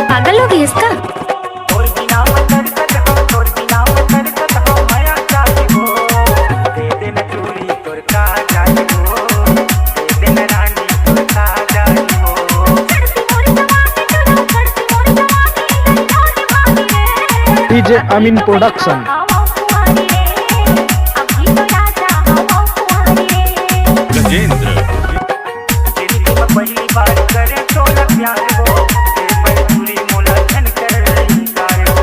पागल हो गई इसका। डीजे अमीन प्रोडक्शन। गजेंद्र पहली बार करे तो प्यार हो पूरी मुलाकात कर रही कार हो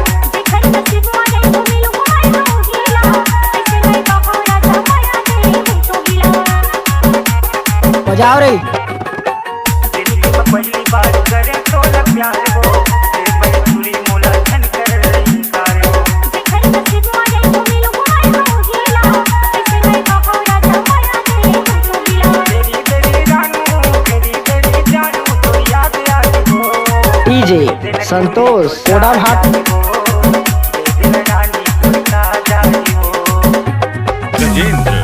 बजाओ रे। पहली बार करे तो प्यार हो पूरी मुलाकात कर रही कार हो तेरी तेरी रानू तेरी जानू तो याद आती हो डीजे संतोष कोड़ा भाट। गजेंद्र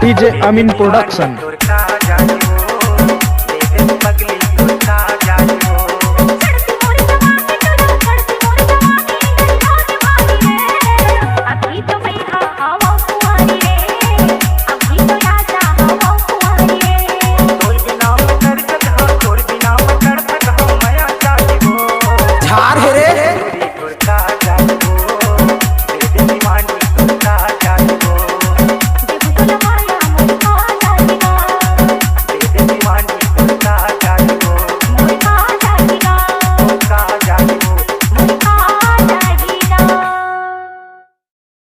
डीजे अमीन प्रोडक्शन।